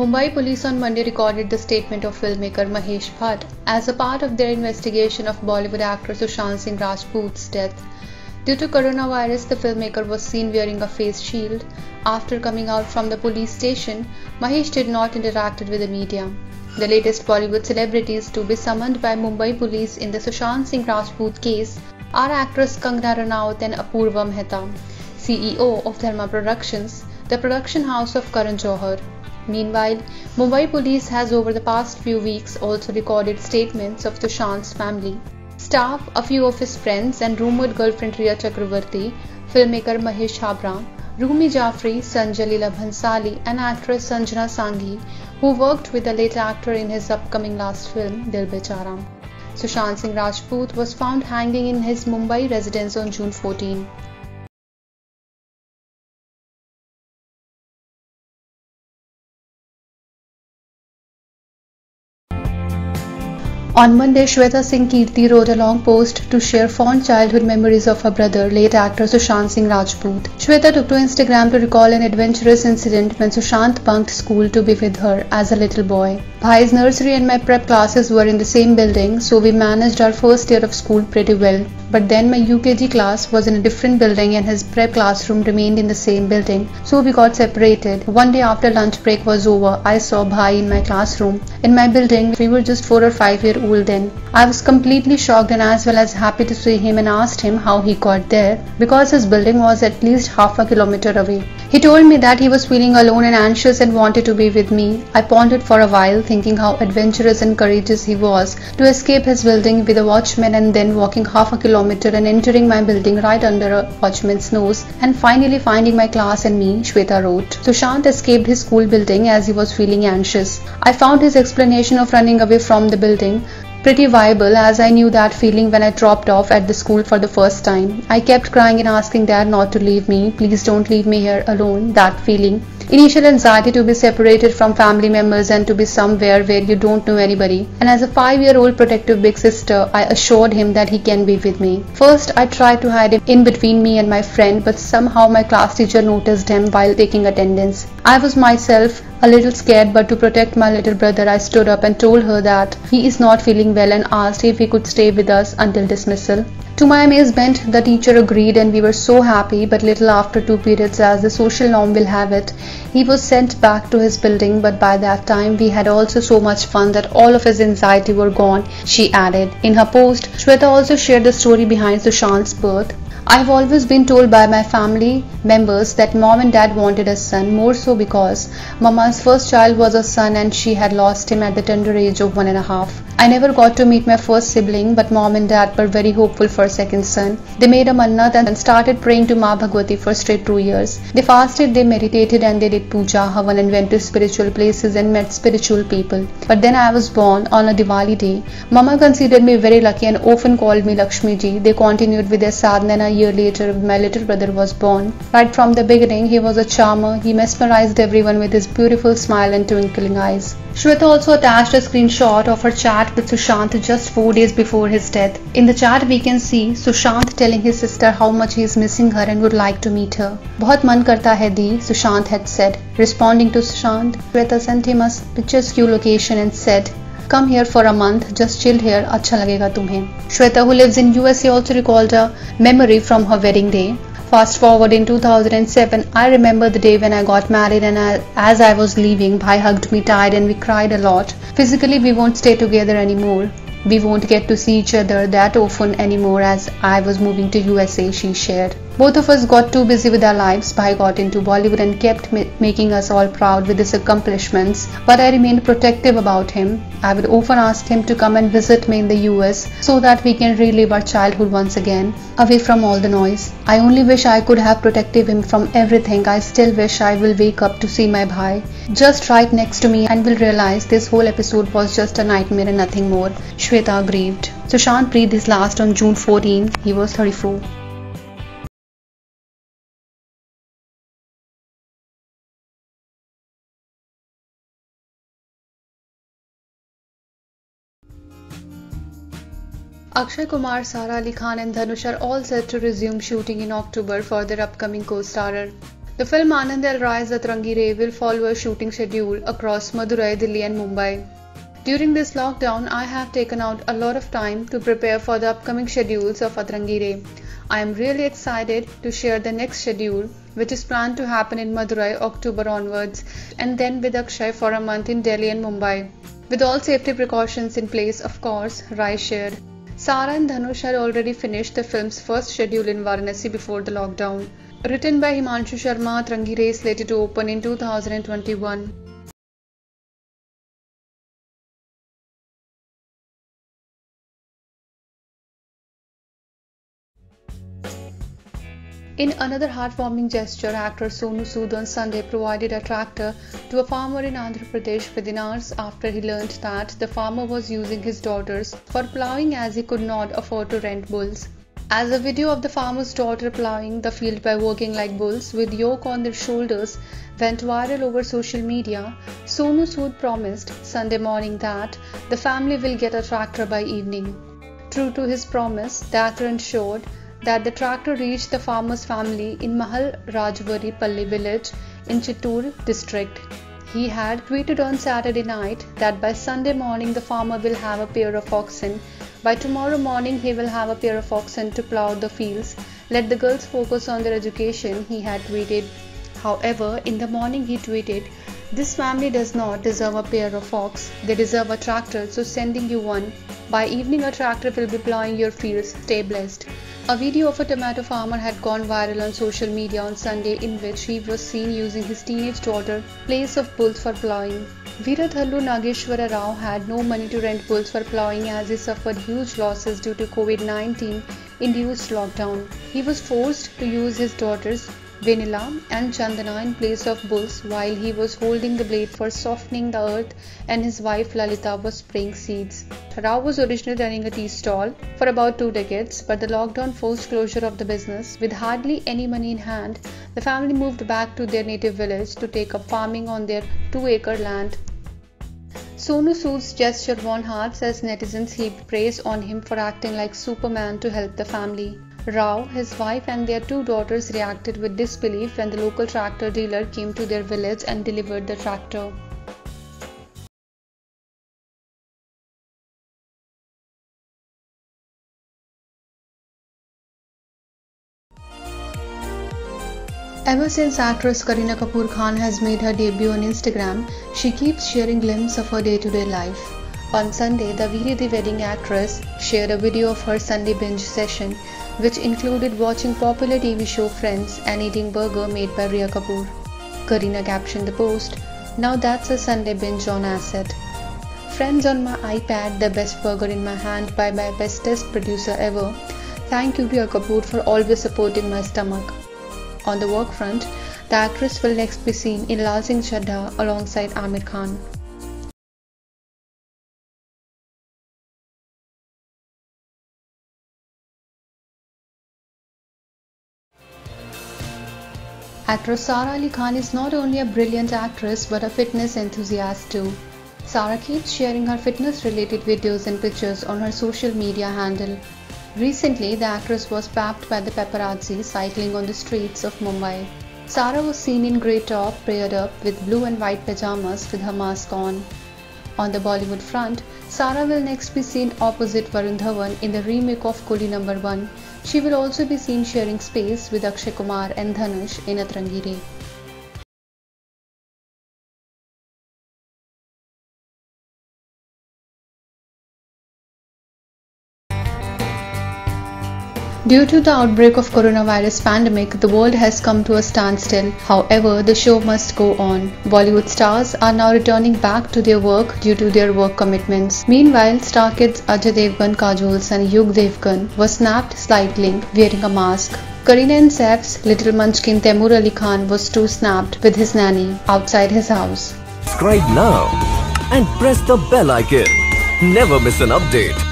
Mumbai police on Monday recorded the statement of filmmaker Mahesh Bhatt as a part of their investigation of Bollywood actor Sushant Singh Rajput's death. Due to coronavirus, the filmmaker was seen wearing a face shield. After coming out from the police station, Mahesh did not interact with the media. The latest Bollywood celebrities to be summoned by Mumbai police in the Sushant Singh Rajput case are actress Kangana Ranaut and Apurva Mehta, CEO of Dharma Productions, the production house of Karan Johar. Meanwhile, Mumbai police has over the past few weeks also recorded statements of Sushant's family, staff, a few of his friends and rumoured girlfriend Riya Chakravarti, filmmaker Mahesh Habra, Rumi Jaffrey, Sanjay Leela Bhansali and actress Sanjana Sanghi, who worked with the late actor in his upcoming last film Dil Bechara. Sushant Singh Rajput was found hanging in his Mumbai residence on June 14. On Monday, Shweta Singh Kirti wrote a long post to share fond childhood memories of her brother, late actor Sushant Singh Rajput. Shweta took to Instagram to recall an adventurous incident when Sushant bunked school to be with her as a little boy. Bhai's nursery and my prep classes were in the same building, so we managed our first year of school pretty well. But then my UKG class was in a different building and his prep classroom remained in the same building, so we got separated. One day after lunch break was over, I saw Bhai in my classroom. In my building, we were just 4 or 5 years old then. I was completely shocked and as well as happy to see him and asked him how he got there because his building was at least half a kilometer away. He told me that he was feeling alone and anxious and wanted to be with me. I pondered for a while, thinking how adventurous and courageous he was to escape his building with a watchman and then walking half a kilometer and entering my building right under a watchman's nose and finally finding my class and me, Shweta wrote. Sushant escaped his school building as he was feeling anxious. I found his explanation of running away from the building pretty viable as I knew that feeling when I dropped off at the school for the first time. I kept crying and asking Dad not to leave me. Please don't leave me here alone. That feeling. Initial anxiety to be separated from family members and to be somewhere where you don't know anybody. And as a 5-year-old protective big sister, I assured him that he can be with me. First, I tried to hide him in between me and my friend, but somehow my class teacher noticed him while taking attendance. I was myself a little scared, but to protect my little brother, I stood up and told her that he is not feeling well and asked if he could stay with us until dismissal. To my amazement, the teacher agreed and we were so happy, but little after 2 periods, as the social norm will have it, he was sent back to his building, but by that time we had also so much fun that all of his anxiety were gone, she added. In her post, Shweta also shared the story behind Sushant's birth. I've always been told by my family members that mom and dad wanted a son, more so because mama's first child was a son and she had lost him at the tender age of 1.5. I never got to meet my first sibling, but mom and dad were very hopeful for a second son. They made a mannat and started praying to Ma Bhagwati for straight 2 years. They fasted, they meditated and they did puja, havan and went to spiritual places and met spiritual people. But then I was born on a Diwali day. Mama considered me very lucky and often called me Lakshmi Ji. They continued with their sadhana and a year later my little brother was born. Right from the beginning, he was a charmer. He mesmerized everyone with his beautiful smile and twinkling eyes. Shweta also attached a screenshot of her chat with Sushant just 4 days before his death. In the chat, we can see Sushant telling his sister how much he is missing her and would like to meet her. बहुत मन करता है दी, Sushant had said. Responding to Sushant, Shweta sent him a picturesque location and said, "Come here for a month, just chill here, अच्छा लगेगा तुम्हें." Shweta, who lives in USA, also recalled a memory from her wedding day. Fast forward in 2007, I remember the day when I got married and as I was leaving, Bhai hugged me tight and we cried a lot. Physically, we won't stay together anymore. We won't get to see each other that often anymore as I was moving to USA, she shared. Both of us got too busy with our lives. Bhai got into Bollywood and kept making us all proud with his accomplishments, but I remained protective about him. I would often ask him to come and visit me in the US so that we can relive our childhood once again, away from all the noise. I only wish I could have protected him from everything. I still wish I will wake up to see my Bhai just right next to me and will realize this whole episode was just a nightmare and nothing more. Shweta grieved. Sushant breathed his last on June 14. He was 34. Akshay Kumar, Sara Ali Khan and Dhanush are all set to resume shooting in October for their upcoming co-starrer. The film Aanand L. Rai's Atrangi Re will follow a shooting schedule across Madurai, Delhi and Mumbai. During this lockdown, I have taken out a lot of time to prepare for the upcoming schedules of Atrangi Re. I am really excited to share the next schedule, which is planned to happen in Madurai October onwards, and then with Akshay for a month in Delhi and Mumbai. With all safety precautions in place, of course, Rai shared. Sara and Dhanush had already finished the film's first schedule in Varanasi before the lockdown. Written by Himanshu Sharma, Atrangi Re is slated to open in 2021. In another heartwarming gesture, actor Sonu Sood on Sunday provided a tractor to a farmer in Andhra Pradesh within hours after he learned that the farmer was using his daughters for ploughing as he could not afford to rent bulls. As a video of the farmer's daughter ploughing the field by working like bulls with yoke on their shoulders went viral over social media, Sonu Sood promised Sunday morning that the family will get a tractor by evening. True to his promise, the actor ensured that the tractor reached the farmer's family in Mahal Rajwari Palli village in Chittoor district. He had tweeted on Saturday night that by Sunday morning the farmer will have a pair of oxen. By tomorrow morning he will have a pair of oxen to plough the fields. Let the girls focus on their education, he had tweeted. However, in the morning he tweeted, "This family does not deserve a pair of ox, they deserve a tractor, so sending you one. By evening a tractor will be ploughing your fields, stay blessed." A video of a tomato farmer had gone viral on social media on Sunday in which he was seen using his teenage daughter place of bulls for ploughing. Veerathallu Nageshwara Rao had no money to rent bulls for ploughing as he suffered huge losses due to COVID-19 induced lockdown. He was forced to use his daughters Venila and Chandana in place of bulls while he was holding the blade for softening the earth and his wife Lalita was spraying seeds. Rao was originally running a tea stall for about 2 decades, but the lockdown forced closure of the business. With hardly any money in hand, the family moved back to their native village to take up farming on their 2-acre land. Sonu Sood's gesture won hearts as netizens heaped praise on him for acting like Superman to help the family. Rao, his wife and their 2 daughters reacted with disbelief when the local tractor dealer came to their village and delivered the tractor. Ever since actress Kareena Kapoor Khan has made her debut on Instagram, she keeps sharing glimpses of her day-to-day life. On Sunday, the Veere the Wedding actress shared a video of her Sunday binge session, which included watching popular TV show Friends and eating burger made by Rhea Kapoor. Kareena captioned the post, "Now that's a Sunday binge on acid. Friends on my iPad, the best burger in my hand by my bestest producer ever. Thank you Rhea Kapoor for always supporting my stomach." On the work front, the actress will next be seen in Laal Singh Chaddha alongside Aamir Khan. Actress Sara Ali Khan is not only a brilliant actress but a fitness enthusiast too. Sara keeps sharing her fitness-related videos and pictures on her social media handle. Recently, the actress was papped by the paparazzi cycling on the streets of Mumbai. Sara was seen in grey top, paired up with blue and white pajamas with her mask on. On the Bollywood front, Sara will next be seen opposite Varun Dhawan in the remake of Coolie No. 1. She will also be seen sharing space with Akshay Kumar and Dhanush in Atrangi Re. Due to the outbreak of coronavirus pandemic, the world has come to a standstill. However, the show must go on. Bollywood stars are now returning back to their work due to their work commitments. Meanwhile, star kids Ajay Devgan, Kajol's son Yug Devgan was snapped cycling wearing a mask. Kareena and Saif's little munchkin Taimur Ali Khan was too snapped with his nanny outside his house. Subscribe now and press the bell icon. Never miss an update.